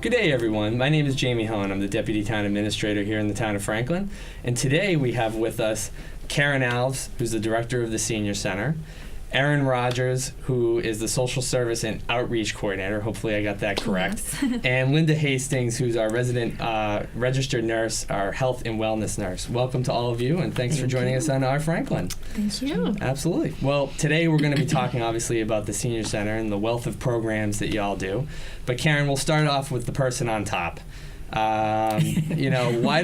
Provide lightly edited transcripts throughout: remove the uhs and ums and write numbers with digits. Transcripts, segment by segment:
Good day, everyone. My name is Jamie Hahn. I'm the Deputy Town Administrator here in the town of Franklin. And today we have with us Karen Alves, who's the Director of the Senior Center, Erin Rogers, who is the Social Service and Outreach Coordinator. Hopefully I got that correct. Yes. And Linda Hastings, who's our resident registered nurse, our health and wellness nurse. Welcome to all of you, and thanks for joining us on Our Franklin. Thank you. Absolutely. Well, today we're going to be talking, obviously, about the Senior Center and the wealth of programs that y'all do. But Karen, we'll start off with the person on top. Why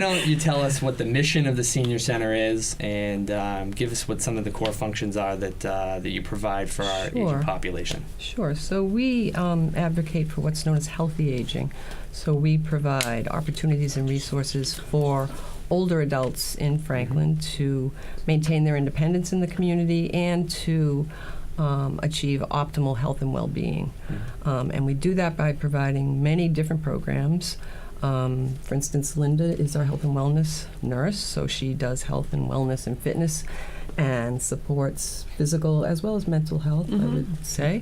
don't you tell us what the mission of the Senior Center is, and give us what some of the core functions are that you provide for our aging population. Sure. So we advocate for what's known as healthy aging. So we provide opportunities and resources for older adults in Franklin to maintain their independence in the community and to achieve optimal health and well-being. And we do that by providing many different programs. For instance, Linda is our health and wellness nurse, so she does health and wellness and fitness and supports physical as well as mental health, I would say.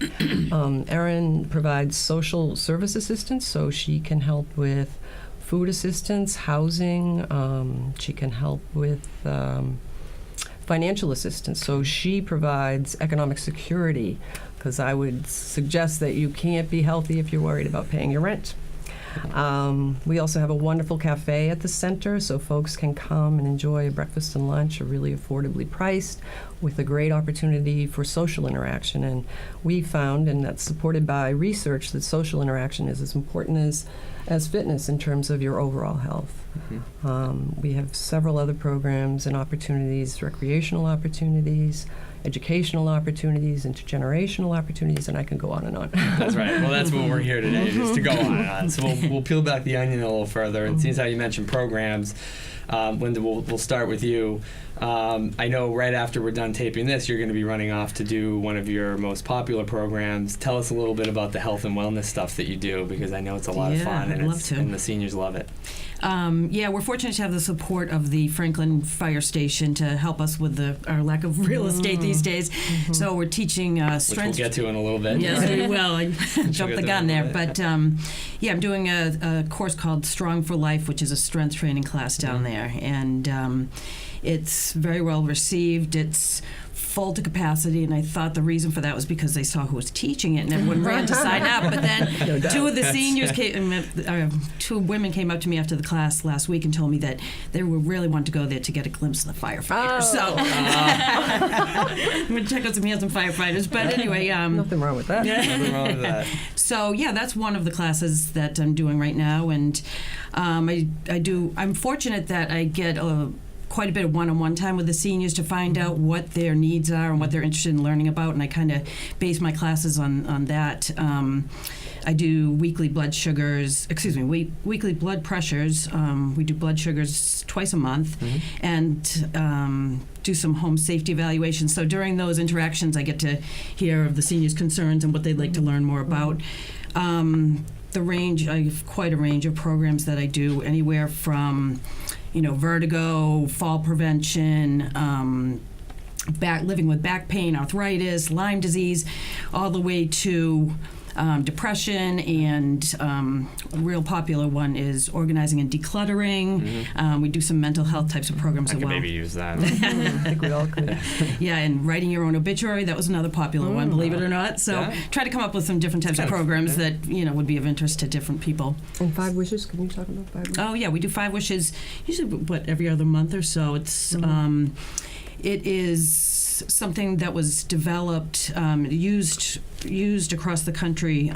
Erin provides social service assistance, so she can help with food assistance, housing. She can help with financial assistance, so she provides economic security, because I would suggest that you can't be healthy if you're worried about paying your rent. We also have a wonderful cafe at the center, so folks can come and enjoy a breakfast and lunch, are really affordably priced, with a great opportunity for social interaction. And we found, and that's supported by research, that social interaction is as important as fitness in terms of your overall health. We have several other programs and opportunities, recreational opportunities, educational opportunities, intergenerational opportunities, and I can go on and on. That's right. Well, that's what we're here today, just to go on and on. So we'll peel back the onion a little further. And since how you mentioned programs, Linda, we'll start with you. I know right after we're done taping this, you're going to be running off to do one of your most popular programs. Tell us a little bit about the health and wellness stuff that you do, because I know it's a lot of fun, and the seniors love it. We're fortunate to have the support of the Franklin Fire Station to help us with our lack of real estate these days. So we're teaching strength. Which we'll get to in a little bit. Yes, we will. I jumped the gun there. But I'm doing a course called Strong for Life, which is a strength training class down there. And it's very well received. It's full to capacity, and I thought the reason for that was because they saw who was teaching it, and everyone ran to sign up. But then two of the seniors two women came up to me after the class last week and told me that they were really wanting to go there to get a glimpse of the firefighters. So I'm going to check out some handsome firefighters. But anyway, nothing wrong with that. Nothing wrong with that. So that's one of the classes that I'm doing right now, and I'm fortunate that I get quite a bit of one-on-one time with the seniors to find out what their needs are and what they're interested in learning about, and I kind of base my classes on that. I do weekly blood pressures. We do blood sugars twice a month, and do some home safety evaluations. So during those interactions, I get to hear of the seniors' concerns and what they'd like to learn more about. I have quite a range of programs that I do, anywhere from vertigo, fall prevention, living with back pain, arthritis, Lyme disease, all the way to depression, and a real popular one is organizing and decluttering. We do some mental health types of programs as well. I could maybe use that. I think we all could. Yeah, and writing your own obituary, that was another popular one, believe it or not. So try to come up with some different types of programs that would be of interest to different people. And 5 Wishes, can you talk about 5 Wishes? Oh yeah, we do 5 Wishes usually every other month or so. It's it is something that was developed, used across the country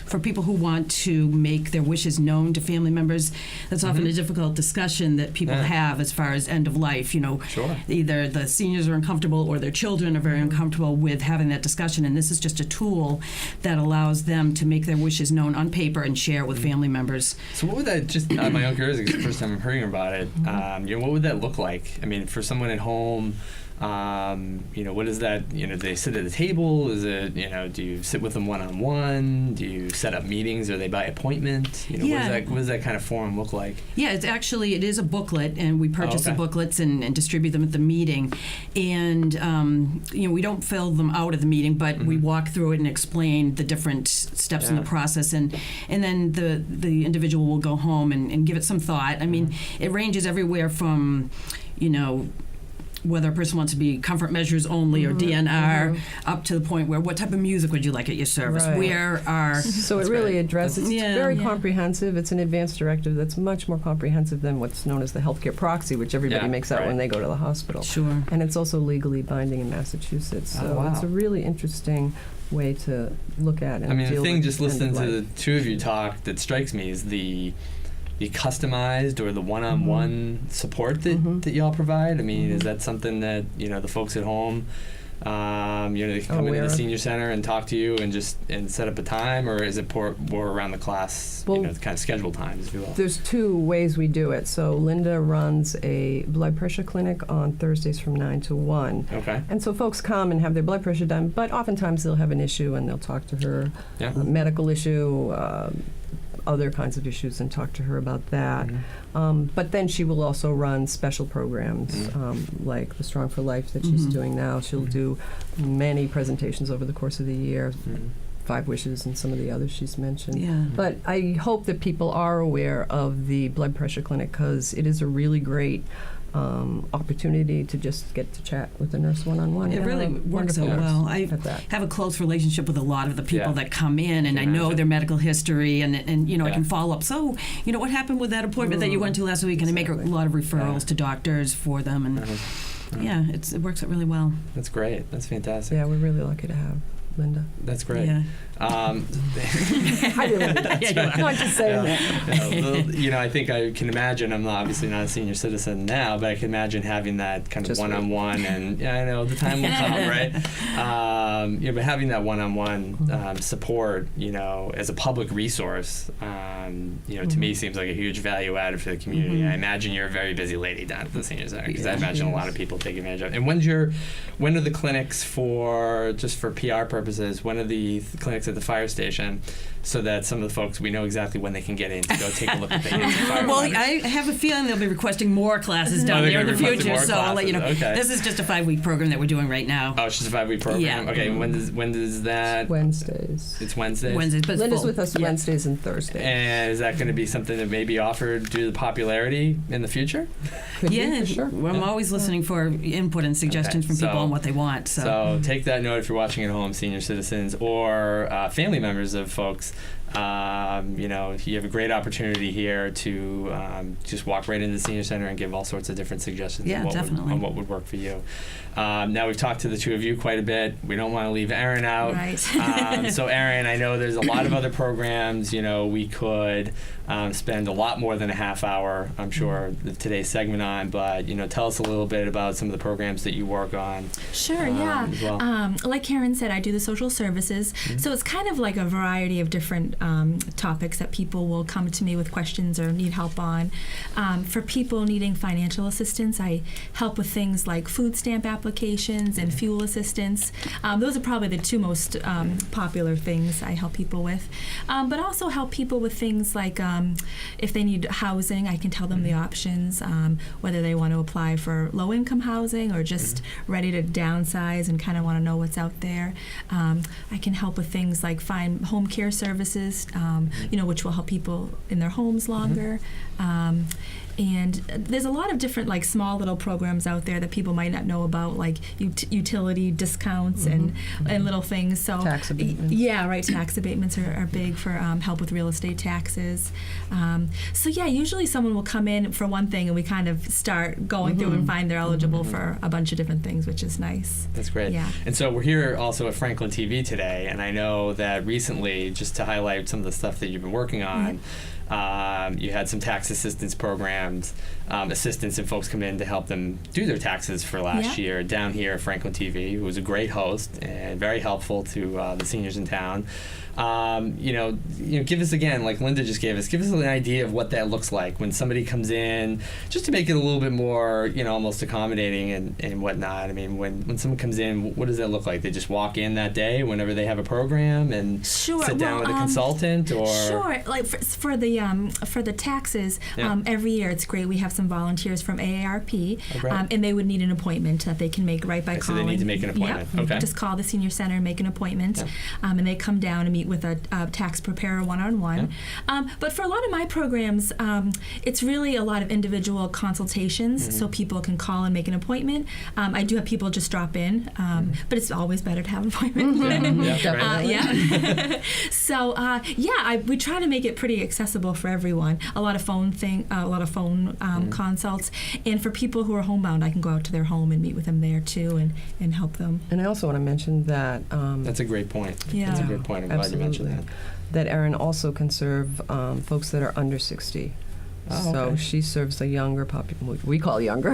for people who want to make their wishes known to family members. That's often a difficult discussion that people have as far as end of life. Sure. Either the seniors are uncomfortable or their children are very uncomfortable with having that discussion, and this is just a tool that allows them to make their wishes known on paper and share with family members. So what would that, just my own curiosity, the first time I'm hearing about it, what would that look like? I mean, for someone at home, what is that, do they sit at a table? Is it, do you sit with them one-on-one? Do you set up meetings? Are they by appointment? What does that kind of forum look like? Yeah, it is a booklet, and we purchase the booklets and distribute them at the meeting. And, we don't fill them out at the meeting, but we walk through it and explain the different steps in the process. And then the individual will go home and give it some thought. I mean, it ranges everywhere from, whether a person wants to be comfort measures only or DNR, up to the point where what type of music would you like at your service? Right. Where are... So it really addresses, it's very comprehensive. It's an advanced directive that's much more comprehensive than what's known as the healthcare proxy, which everybody makes out when they go to the hospital. Sure. And it's also legally binding in Massachusetts. So it's a really interesting way to look at it. I mean, the thing just listening to the two of you talk that strikes me is the customized or the one-on-one support that y'all provide. I mean, is that something that the folks at home, they can come into the senior center and talk to you and set up a time, or is it more around the class, kind of scheduled times, if you will? There's two ways we do it. So Linda runs a blood pressure clinic on Thursdays from 9 to 1. Okay. And so folks come and have their blood pressure done, but oftentimes they'll have an issue and they'll talk to her, a medical issue, other kinds of issues, and talk to her about that. But then she will also run special programs like the Strong for Life that she's doing now. She'll do many presentations over the course of the year, 5 Wishes and some of the others she's mentioned. Yeah. But I hope that people are aware of the blood pressure clinic, because it is a really great opportunity to just get to chat with the nurse one-on-one. It really works out well. I have a close relationship with a lot of the people that come in, and I know their medical history, and I can follow up. So, what happened with that appointment that you went to last week? And I make a lot of referrals to doctors for them, and it works out really well. That's great. That's fantastic. Yeah, we're really lucky to have Linda. That's great. Yeah. I really not just saying that. I think I can imagine, I'm obviously not a senior citizen now, but I can imagine having that kind of just one-on-one, and I know the time will come, right? But having that one-on-one support, as a public resource, to me seems like a huge value added for the community. I imagine you're a very busy lady down at the senior center, because I imagine a lot of people take advantage of it. And when are the clinics just for PR purposes, when are the clinics at the fire station, so that some of the folks, we know exactly when they can get in to go take a look at the fire. Well, I have a feeling they'll be requesting more classes down there in the future, so I'll let you know. Okay. This is just a 5-week program that we're doing right now. Oh, it's just a 5-week program? Yeah. Okay, when does that... Wednesdays. It's Wednesdays? Wednesdays, but Linda's with us Wednesdays and Thursdays. And is that going to be something that may be offered due to the popularity in the future? Could be, for sure. Well, I'm always listening for input and suggestions from people on what they want. So take that note if you're watching at home, senior citizens or family members of folks. You have a great opportunity here to just walk right into the senior center and give all sorts of different suggestions on what would work for you. Now we've talked to the two of you quite a bit. We don't want to leave Erin out. Right. So Erin, I know there's a lot of other programs. We could spend a lot more than a half hour, I'm sure, of today's segment on. But tell us a little bit about some of the programs that you work on. Sure. Yeah. As well. Like Karen said, I do the social services, so it's kind of like a variety of different topics that people will come to me with questions or need help on. For people needing financial assistance, I help with things like food stamp applications and fuel assistance. Those are probably the two most popular things I help people with. But also help people with things like if they need housing, I can tell them the options, whether they want to apply for low-income housing or just ready to downsize and kind of want to know what's out there. I can help with things like find home care services, which will help people in their homes longer. And there's a lot of different small little programs out there that people might not know about, like utility discounts and little things. So tax abatements. Yeah, right. Tax abatements are big for help with real estate taxes. So yeah, usually someone will come in for one thing, and we kind of start going through and find they're eligible for a bunch of different things, which is nice. That's great. Yeah. And so we're here also at Franklin TV today, and I know that recently, just to highlight some of the stuff that you've been working on. You had some tax assistance programs, assistants and folks come in to help them do their taxes for last year down here at Franklin TV, who was a great host and very helpful to the seniors in town. Give us again, like Linda just gave us, give us an idea of what that looks like when somebody comes in, just to make it a little bit more, almost accommodating and whatnot. I mean, when someone comes in, what does that look like? They just walk in that day whenever they have a program and sit down with a consultant, or sure. Like for the taxes, every year it's great. We have some volunteers from AARP, and they would need an appointment that they can make right by calling. So they need to make an appointment. Yep. Okay. Just call the senior center and make an appointment, and they come down and meet with a tax preparer one-on-one. But for a lot of my programs, it's really a lot of individual consultations, so people can call and make an appointment. I do have people just drop in, but it's always better to have an appointment. So we try to make it pretty accessible for everyone. A lot of phone consults, and for people who are homebound, I can go out to their home and meet with them there too, and help them. And I also want to mention that that's a great point. Yeah. That's a good point. I'm glad you mentioned that. That Erin also can serve folks that are under 60. Oh, so okay. she serves the younger we call younger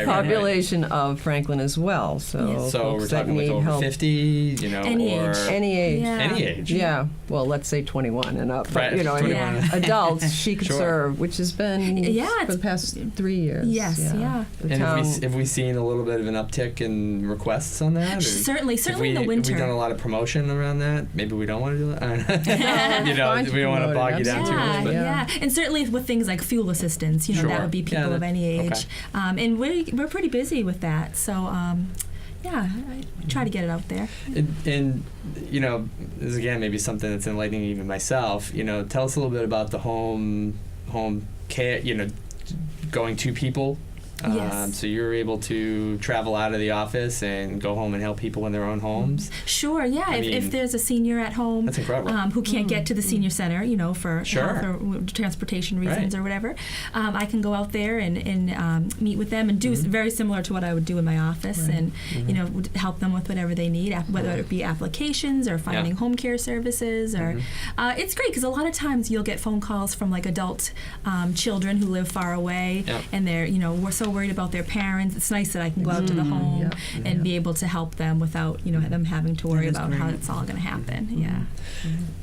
population of Franklin as well. So we're talking like over 50, any or age. Any age. Yeah. Any age. Yeah. Well, let's say 21 and up. Right. But, 21. Adults she could serve, which has been for the past 3 years. Yes. Yeah. The And town, have we seen a little bit of an uptick in requests on that? Or Certainly in the winter. Have we done a lot of promotion around that? Maybe we don't want to do that. Fine to we don't want to promote bog it, you down too much. But Yeah, and certainly with things like fuel assistance, that would be people of any age, and we're pretty busy with that. So, I try to get it out there. And this is again maybe something that's enlightening even myself. Tell us a little bit about the home care. Going to people. Yes. So you're able to travel out of the office and go home and help people in their own homes? Sure, yeah. If there's a senior at home that's incredible. Who can't get to the senior center, for health or transportation reasons or whatever, I can go out there and meet with them and do very similar to what I would do in my office, and help them with whatever they need, whether it be applications or finding home care services. Or it's great because a lot of times you'll get phone calls from like adult children who live far away, and they're we're so worried about their parents. It's nice that I can go out to the home and be able to help them without them having to worry about how it's all going to happen.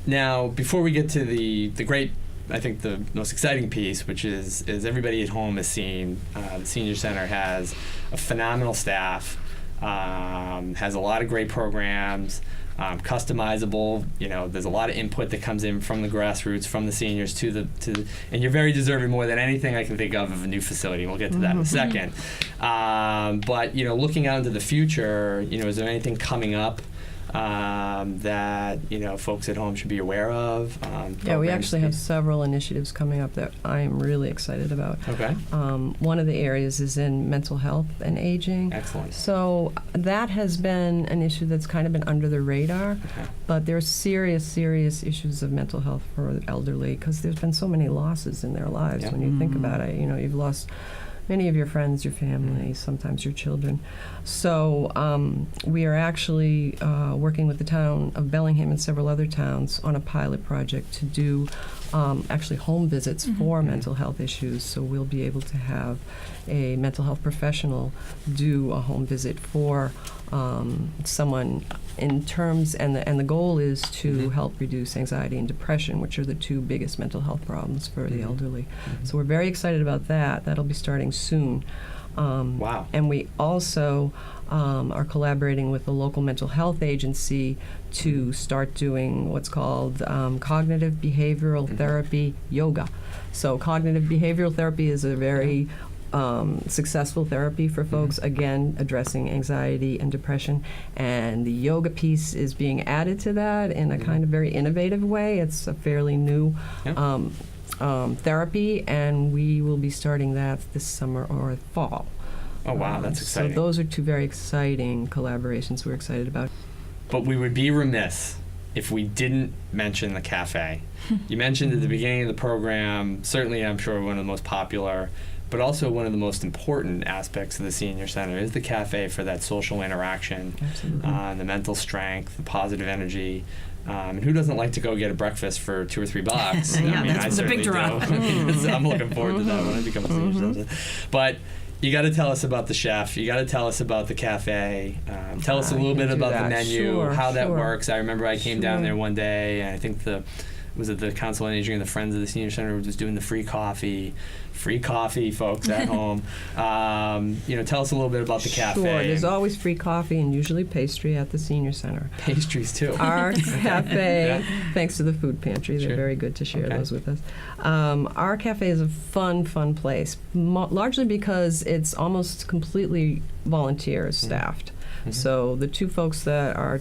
Now, before we get to the great, I think the most exciting piece, which is everybody at home has seen, the senior center has a phenomenal staff, has a lot of great programs. Customizable, there's a lot of input that comes in from the grassroots, from the seniors and you're very deserving more than anything I can think of a new facility. We'll get to that in a second. But looking out into the future, is there anything coming up that folks at home should be aware of? We actually have several initiatives coming up that I'm really excited about. Okay. One of the areas is in mental health and aging. Excellent. So that has been an issue that's kind of been under the radar, but there's serious issues of mental health for the elderly because there's been so many losses in their lives. When you think about it, you've lost many of your friends, your family, sometimes your children. So we are actually working with the town of Bellingham and several other towns on a pilot project to do actually home visits for mental health issues. So we'll be able to have a mental health professional do a home visit for someone in terms, and the goal is to help reduce anxiety and depression, which are the two biggest mental health problems for the elderly. So we're very excited about that. That'll be starting soon. Wow. And we also are collaborating with the local mental health agency to start doing what's called cognitive behavioral therapy yoga. So cognitive behavioral therapy is a very successful therapy for folks, again, addressing anxiety and depression. And the yoga piece is being added to that in a kind of very innovative way. It's a fairly new therapy, and we will be starting that this summer or fall. Oh, wow, that's exciting. So those are two very exciting collaborations we're excited about. But we would be remiss if we didn't mention the cafe. You mentioned at the beginning of the program, certainly I'm sure one of the most popular, but also one of the most important aspects of the senior center is the cafe for that social interaction, the mental strength, the positive energy. And who doesn't like to go get a breakfast for $2 or $3? That's a big draw. I'm looking forward to that when I become a senior citizen. But you got to tell us about the chef. You got to tell us about the cafe. Tell us a little bit about the menu, how that works. I remember I came down there one day, and I think the Council on Aging and the Friends of the Senior Center were just doing the free coffee, folks at home. Tell us a little bit about the cafe. Sure, there's always free coffee and usually pastry at the Senior Center. Pastries too. Our cafe, thanks to the food pantry, they're very good to share those with us. Our cafe is a fun place, largely because it's almost completely volunteer staffed. So the two folks that are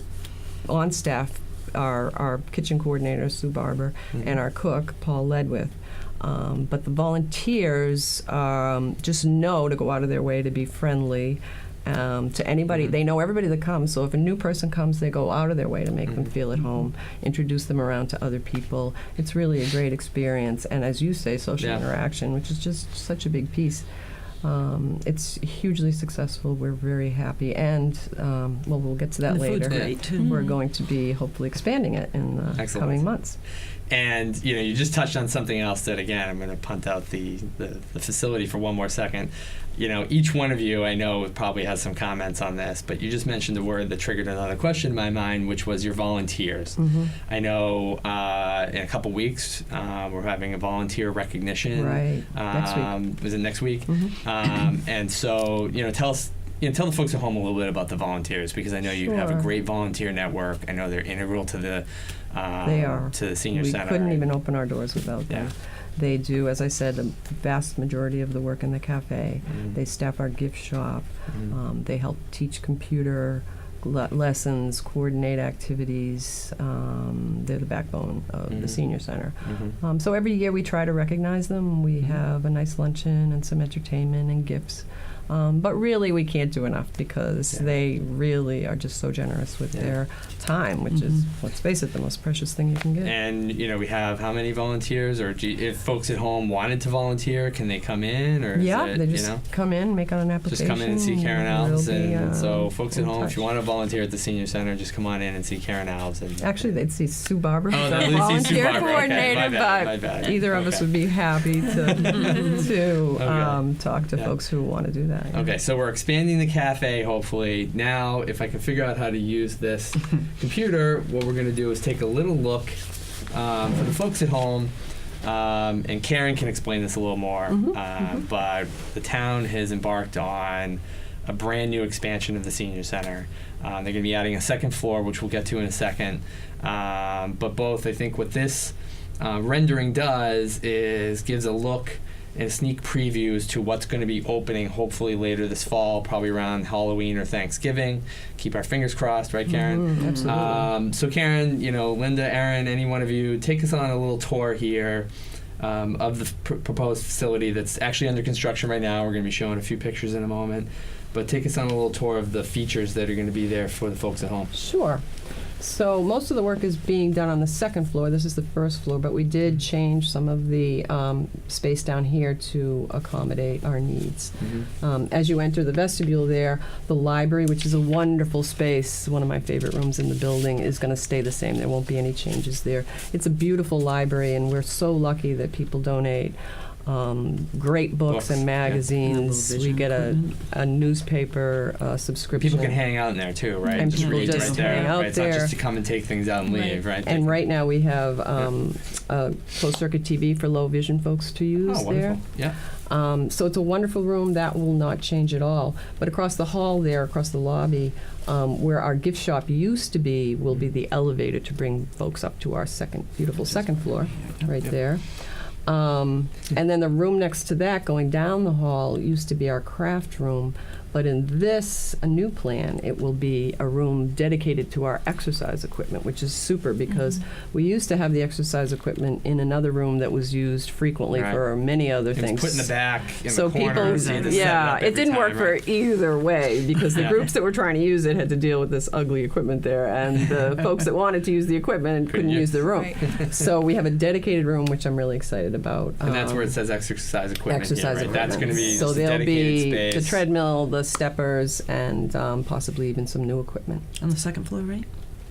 on staff are our kitchen coordinator, Sue Barber, and our cook, Paul Ledwith. But the volunteers just know to go out of their way to be friendly to anybody. They know everybody that comes, so if a new person comes, they go out of their way to make them feel at home, introduce them around to other people. It's really a great experience, and as you say, social interaction, which is just such a big piece. It's hugely successful. We're very happy, and we'll get to that the later. Food's great too. We're going to be hopefully expanding it in the coming months. And you just touched on something else that, again, I'm going to punt out the facility for one more second. Each one of you, I know, probably has some comments on this, but you just mentioned a word that triggered another question in my mind, which was your volunteers. I know in a couple weeks we're having a volunteer recognition. Right. Next week. Was it next week? And so, tell us. Tell the folks at home a little bit about the volunteers, because I know you have a great volunteer network. I know they're integral to the they are. To the senior center. We couldn't even open our doors without them. They do, as I said, the vast majority of the work in the cafe. They staff our gift shop. They help teach computer lessons, coordinate activities. They're the backbone of the senior center. So every year we try to recognize them. We have a nice luncheon and some entertainment and gifts. But really, we can't do enough because they really are just so generous with their time, which is, let's face it, the most precious thing you can get. And, we have how many volunteers? Or if folks at home wanted to volunteer, can they come in? Or they just come in, make out an application. Just come in and see Karen Alves. And so folks at home, if you want to volunteer at the Senior Center, just come on in and see Karen Alves. And actually, they'd see Sue Barber, who's our volunteer coordinator, my bad. Either of us would be happy to talk to folks who want to do that. Okay, so we're expanding the cafe, hopefully. Now, if I can figure out how to use this computer, what we're going to do is take a little look for the folks at home, and Karen can explain this a little more, but the town has embarked on a brand new expansion of the Senior Center. They're going to be adding a second floor, which we'll get to in a second. But both, I think what this rendering does is gives a look and sneak previews to what's going to be opening hopefully later this fall, probably around Halloween or Thanksgiving. Keep our fingers crossed, right, Karen? Absolutely. So Karen, Linda, Erin, any one of you, take us on a little tour here of the proposed facility that's actually under construction right now. We're going to be showing a few pictures in a moment. But take us on a little tour of the features that are going to be there for the folks at home. Sure. So most of the work is being done on the second floor. This is the first floor, but we did change some of the space down here to accommodate our needs. As you enter the vestibule there, the library, which is a wonderful space, one of my favorite rooms in the building, is going to stay the same. There won't be any changes there. It's a beautiful library, and we're so lucky that people donate great books and magazines. Yeah. We get a newspaper subscription. People can hang out in there too, right? And just people read just right there. hang out It's not there. just to come and take things out and leave, right? And right now we have a closed-circuit TV for low vision folks to use there. Yeah. So it's a wonderful room. That will not change at all. But across the hall there, across the lobby, where our gift shop used to be, will be the elevator to bring folks up to our beautiful second floor, right there. And then the room next to that, going down the hall, used to be our craft room. But in this, a new plan, it will be a room dedicated to our exercise equipment, which is super because we used to have the exercise equipment in another room that was used frequently for many other things. It's put in the back, in so the corner. it didn't work for either way because the groups that were trying to use it had to deal with this ugly equipment there, and the folks that wanted to use the equipment couldn't use the room. Right. So we have a dedicated room, which I'm really excited about. And that's where it says exercise equipment. Exercise equipment. That's going to be so there'll be space. The treadmill, the steppers, and possibly even some new equipment. On the second floor, right?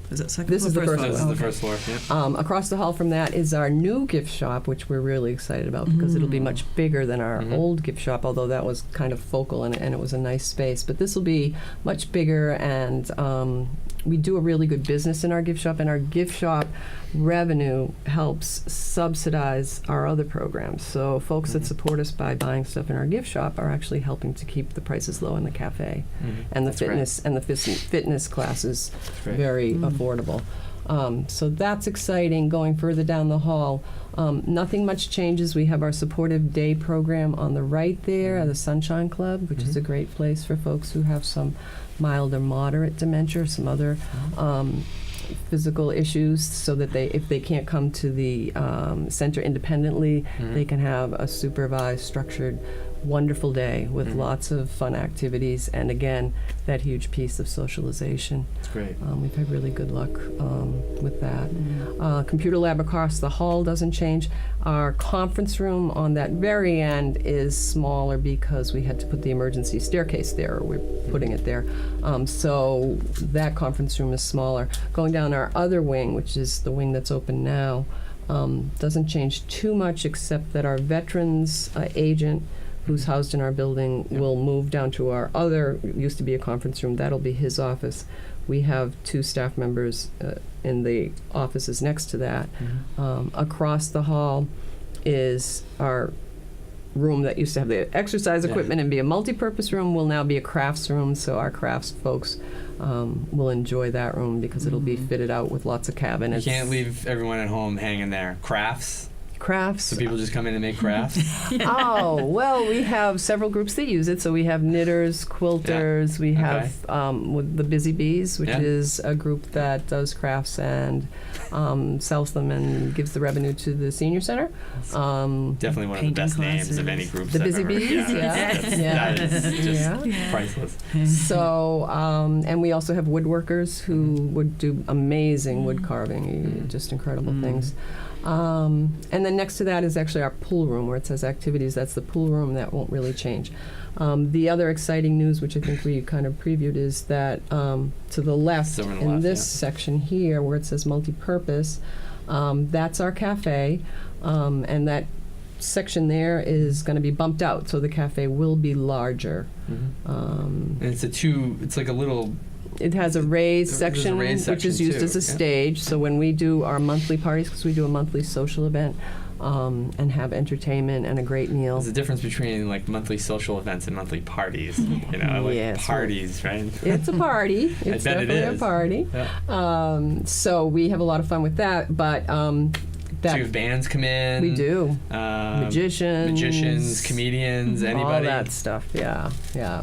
Is that second This floor? is the first This is floor. the first floor. Yeah. Across the hall from that is our new gift shop, which we're really excited about because it'll be much bigger than our old gift shop, although that was kind of focal and it was a nice space. But this will be much bigger, and we do a really good business in our gift shop, and our gift shop revenue helps subsidize our other programs. So folks that support us by buying stuff in our gift shop are actually helping to keep the prices low in the cafe, and the That's great. fitness and the fitness classes great. very affordable. So that's exciting. Going further down the hall, nothing much changes. We have our supportive day program on the right there, the Sunshine Club, which is a great place for folks who have some mild or moderate dementia, some other physical issues, so that if they can't come to the center independently, they can have a supervised, structured, wonderful day with lots of fun activities, and again, that huge piece of socialization. That's great. We've had really good luck with that. Computer lab across the hall doesn't change. Our conference room on that very end is smaller because we had to put the emergency staircase there, or we're putting it there. So that conference room is smaller. Going down our other wing, which is the wing that's open now, doesn't change too much, except that our veterans agent, who's housed in our building, will move down to our other, used to be a conference room, that'll be his office. We have 2 staff members in the offices next to that. Across the hall is our room that used to have the exercise equipment and be a multi-purpose room, will now be a crafts room, so our crafts folks will enjoy that room because it'll be fitted out with lots of cabinets. You can't leave everyone at home hanging there. Crafts. Crafts. So people just come in and make crafts. Oh, well, we have several groups that use it. So we have knitters, quilters, we have with the Busy Bees, which is a group that does crafts and sells them and gives the revenue to the senior center. Definitely one of the best names of any group. The Busy Bees, That is just priceless. So, and we also have woodworkers who would do amazing wood carving, just incredible things. And then next to that is actually our pool room, where it says activities. That's the pool room. That won't really change. The other exciting news, which I think we kind of previewed, is that to the left, in this section here, where it says multi-purpose, that's our cafe, and that section there is going to be bumped out, so the cafe will be larger. And it's like a little... It has a raised section, which is used as a stage. So when we do our monthly parties, because we do a monthly social event and have entertainment and a great meal. There's a difference between like monthly social events and monthly parties. You know, like parties, right? It's a party. It's definitely a party. Yeah. So we have a lot of fun with that. But so you have bands come in. We do. Magicians, comedians, anybody. All that stuff. Yeah.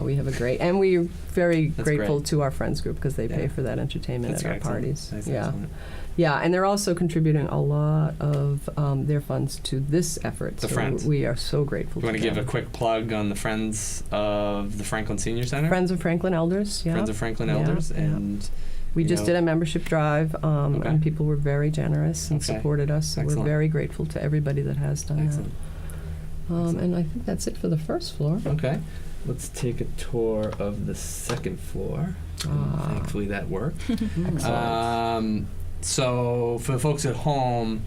We have a great, and we're very grateful to our friends group because they pay for that entertainment at our parties. That's excellent. Yeah, and they're also contributing a lot of their funds to this effort. The Friends. We are so grateful. You want to give a quick plug on the Friends of the Franklin Senior Center? Friends of Franklin Elders. Yeah. Friends of Franklin Elders, and. We just did a membership drive, and people were very generous and supported us. So we're very grateful to everybody that has done that. And I think that's it for the first floor. Okay. Let's take a tour of the second floor. Thankfully that worked. Excellent. So for the folks at home,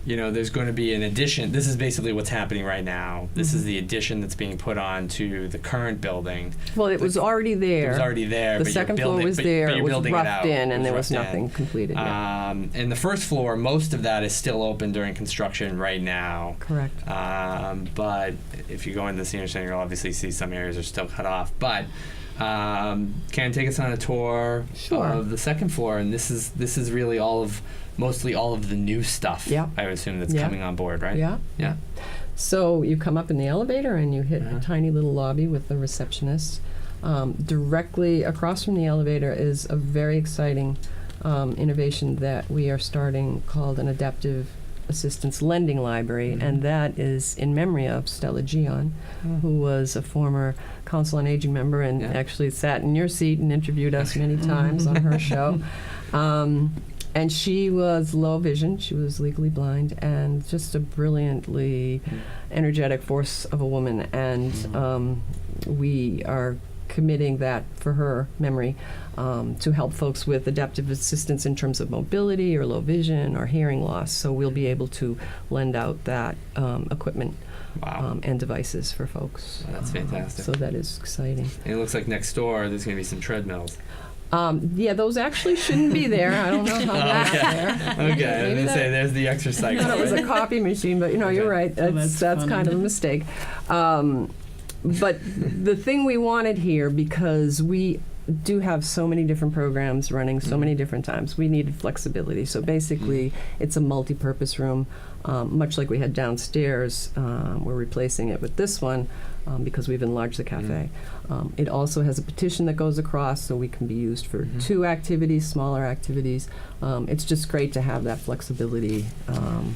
you know, there's going to be an addition. This is basically what's happening right now. This is the addition that's being put on to the current building. Well, it was already there. It was already there. The but second floor was there. It was roughed in, and there was nothing completed yet. And the first floor, most of that is still open during construction right now. Correct. But if you go into the senior center, you'll obviously see some areas are still cut off. But Karen, take us on a tour of the second floor, and this is really mostly all of the new stuff. Yeah. I would assume that's coming on board, right? Yeah. Yeah. So you come up in the elevator and you hit a tiny little lobby with the receptionist. Directly across from the elevator is a very exciting innovation that we are starting called an adaptive assistance lending library, and that is in memory of Stella Gion, who was a former Council on Aging member and actually sat in your seat and interviewed us many times on her show. And she was low vision, she was legally blind, and just a brilliantly energetic force of a woman. And we are committing that for her memory to help folks with adaptive assistance in terms of mobility or low vision or hearing loss. So we'll be able to lend out that equipment and devices for folks. Well, that's fantastic. So that is exciting. And it looks like next door there's going to be some treadmills. Yeah, those actually shouldn't be there. I don't know how that's there. Okay, I was going to say there's the exercise. I thought it was a copy machine, but you're right. That's kind of a mistake. But the thing we wanted here, because we do have so many different programs running so many different times, we needed flexibility. So basically, it's a multi-purpose room, much like we had downstairs. We're replacing it with this one because we've enlarged the cafe. It also has a petition that goes across, so we can be used for 2 activities, smaller activities. It's just great to have that flexibility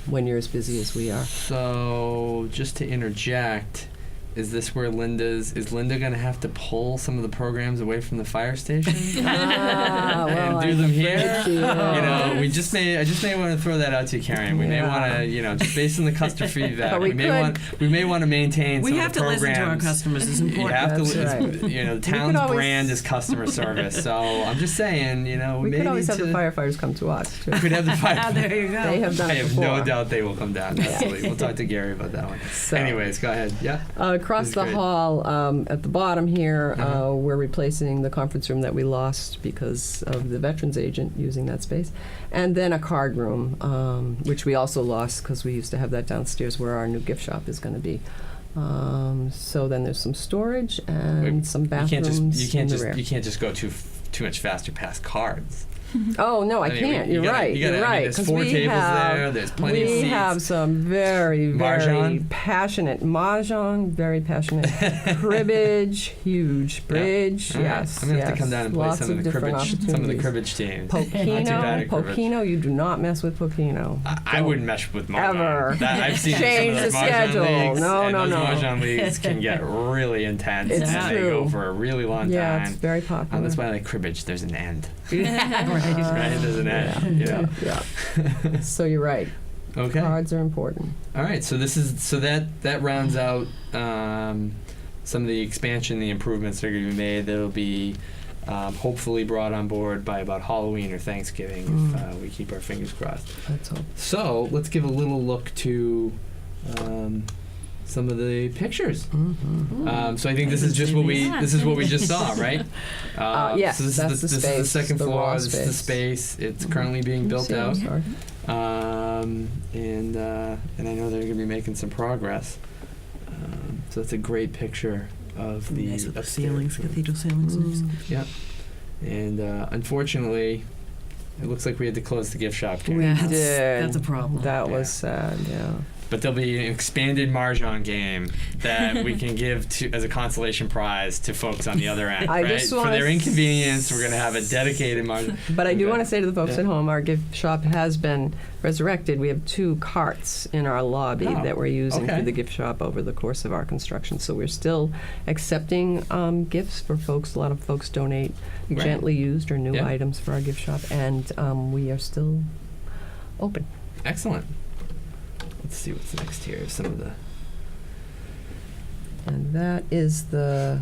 when you're as busy as we are. So, just to interject, is this where is Linda going to have to pull some of the programs away from the fire station and do them here? I just may want to throw that out to you, Karen. We may want to, just based on the customer feedback, we may want to maintain some of the programs. We have to listen to our customers. It's important. You have to, right. The town's brand is customer service. So I'm just saying, we could always have the firefighters come to us too. We could have the firefighters. There you go. They have done I it have before. no doubt they will come down. Absolutely. We'll talk to Gary about that one. So, anyways, go ahead. Yeah. Across the great. hall, at the bottom here, we're replacing the conference room that we lost because of the veterans agent using that space. And then a card room, which we also lost because we used to have that downstairs where our new gift shop is going to be. So then there's some storage and some bathrooms you can't in the rear. You can't just go too much faster past cards. Oh, no, I can't. You're right. You're right. There's 4 tables there. There's plenty of seats. We have some very, very Mahjong? passionate mahjong, very passionate cribbage, huge bridge. Yeah. Yes, I'm gonna have to come down and play Lots some of the cribbage teams. Pokino, you do not mess with Pokino. I wouldn't mess with mahjong. Ever. I've seen Change some of the those mahjong schedule. leagues, No, and no, those no. mahjong leagues can get really intense. It's and they true. go for a really long Yeah, time. it's very popular. That's why I like cribbage. There's an end. Right. Right? There's an end. Yeah. So you're right. Okay. Cards are important. All right. So that rounds out some of the expansion, the improvements that are going to be made. That'll be hopefully brought on board by about Halloween or Thanksgiving if we keep our fingers crossed. Let's hope. So let's give a little look to some of the pictures. So I think this is just what we just saw, right? Yes, so this that's is the this is the space, second the floor. raw This is the space. It's currently being built out, and I know they're going to be making some progress. So that's a great picture of the Nice with the upstairs ceilings, room. cathedral ceilings. Nice. Yep. And unfortunately, it looks like we had to close the gift shop. Karen. We That's- did. that's a problem. That Yeah. was sad. Yeah. But there'll be an expanded Mahjong game that we can give as a consolation prize to folks on the other end, I right? just For wanna their inconvenience, we're going to have a dedicated Mahjong. But I do Okay. want to say to the folks Yeah. at home, our gift shop has been resurrected. We have 2 carts in our lobby Oh, that we're using okay. for the gift shop over the course of our construction. So we're still accepting gifts for folks. A lot of folks donate Right. gently used or new Yeah. items for our gift shop, and we are still open. Excellent. Let's see what's next here. Some of the... And that is the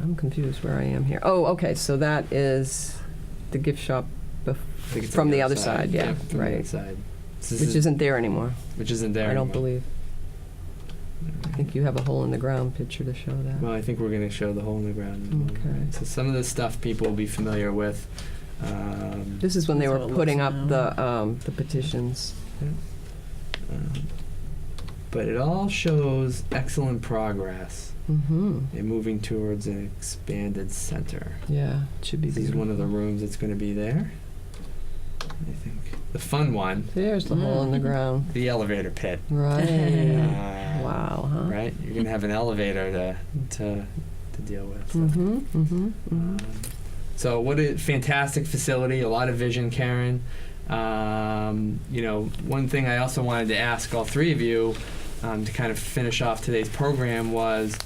I'm confused where I am here. Oh, okay. So that is the gift shop I think it's from on the other side. Yeah, from the right. other side. So this Which is- isn't there anymore. Which isn't there I don't anymore. believe. I think you have a hole in the ground picture to show that. Well, I think we're going to show the hole in the ground. In a moment, Okay. right? So some of the stuff people will be familiar with. This is when they That's were how it putting looks up the petitions. But it all shows excellent progress Mm-hmm. in moving towards an expanded center. Yeah, it should be This is beautiful. one of the rooms that's going to be there. I think the fun one, There's the hole in the ground. the elevator pit. Right. Uh, Wow, huh? Right, you're going to have an elevator to deal with. So. Mm-hmm, mm-hmm, mm-hmm. So what a fantastic facility, a lot of vision, Karen. One thing I also wanted to ask all 3 of you to kind of finish off today's program was,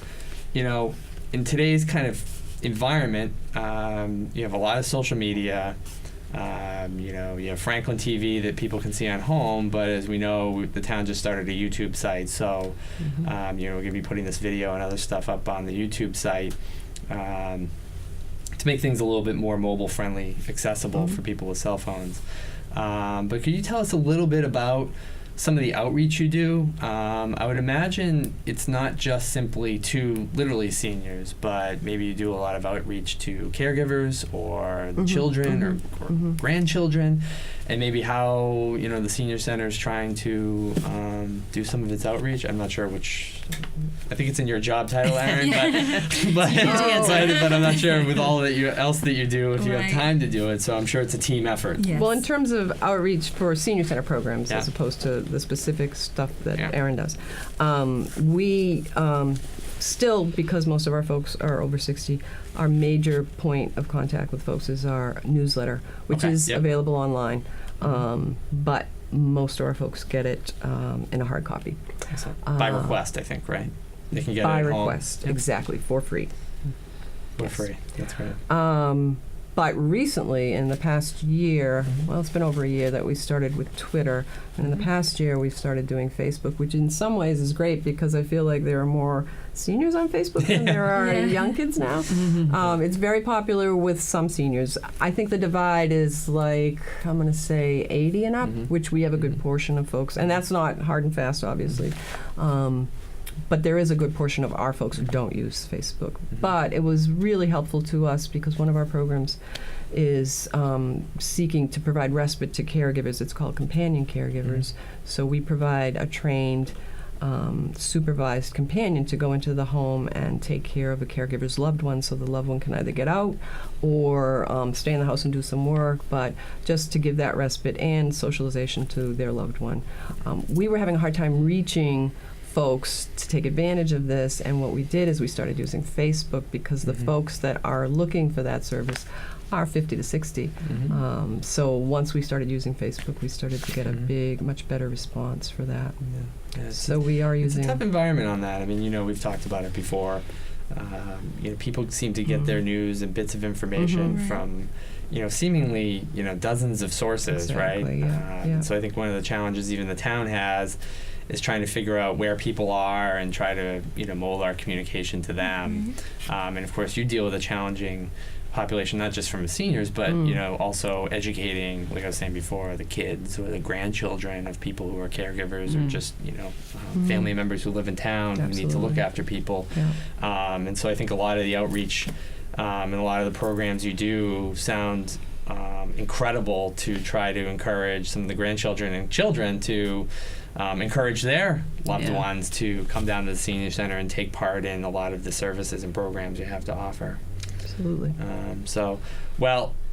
in today's kind of environment, you have a lot of social media, You have Franklin TV that people can see on home, but as we know, the town just started a YouTube site, so we're going to be putting this video and other stuff up on the YouTube site to make things a little bit more mobile friendly, accessible for people with cell phones. But could you tell us a little bit about some of the outreach you do? I would imagine it's not just simply to literally seniors, but maybe you do a lot of outreach to caregivers or children or grandchildren, and maybe how the senior center is trying to do some of its outreach. I'm not sure which. I think it's in your job title, Erin, but I'm not sure with all else that you do if you have time to do it. So I'm sure it's a team effort. Yes. Well, in terms of outreach for senior center programs, as opposed to the specific stuff that Erin does, we still, because most of our folks are over 60, our major point of contact with folks is our newsletter, which is available online. But most of our folks get it in a hard copy. By request, I think, right? They can get by it at request, home. exactly, for free. For free. That's great. But recently, in the past year, well, it's been over a year that we started with Twitter, and in the past year we've started doing Facebook, which in some ways is great because I feel like there are more seniors on Facebook than there are young kids now. It's very popular with some seniors. I think the divide is like, I'm going to say 80 and up, which we have a good portion of folks, and that's not hard and fast, obviously. But there is a good portion of our folks who don't use Facebook. But it was really helpful to us because one of our programs is seeking to provide respite to caregivers. It's called Companion Caregivers. So we provide a trained, supervised companion to go into the home and take care of a caregiver's loved one, so the loved one can either get out or stay in the house and do some work, but just to give that respite and socialization to their loved one. We were having a hard time reaching folks to take advantage of this, and what we did is we started using Facebook because the folks that are looking for that service are 50 to 60. So once we started using Facebook, we started to get a much better response for that. So we are using... It's a tough environment on that. I mean, we've talked about it before. People seem to get their news and bits of information from, seemingly, dozens of sources, right? So I think one of the challenges even the town has is trying to figure out where people are and try to, mold our communication to them. And of course, you deal with a challenging population, not just from the seniors, but also educating, like I was saying before, the kids or the grandchildren of people who are caregivers or just family members who live in town who need to look after people. And so I think a lot of the outreach and a lot of the programs you do sound incredible to try to encourage some of the grandchildren and children to encourage their loved ones to come down to the senior center and take part in a lot of the services and programs you have to offer. Absolutely.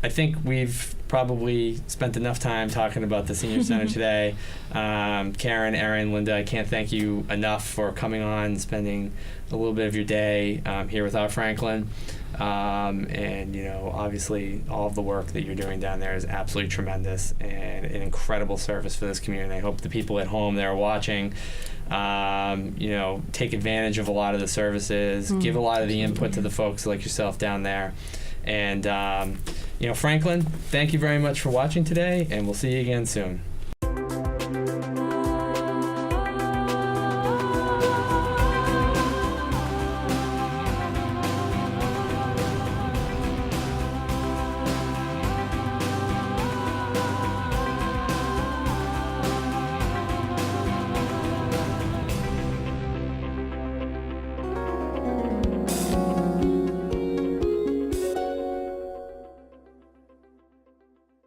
I think we've probably spent enough time talking about the senior center today. Karen, Erin, Linda, I can't thank you enough for coming on and spending a little bit of your day here with our Franklin. And obviously all of the work that you're doing down there is absolutely tremendous and an incredible service for this community. I hope the people at home that are watching take advantage of a lot of the services, give a lot of the input to the folks like yourself down there. And Franklin, thank you very much for watching today, and we'll see you again soon.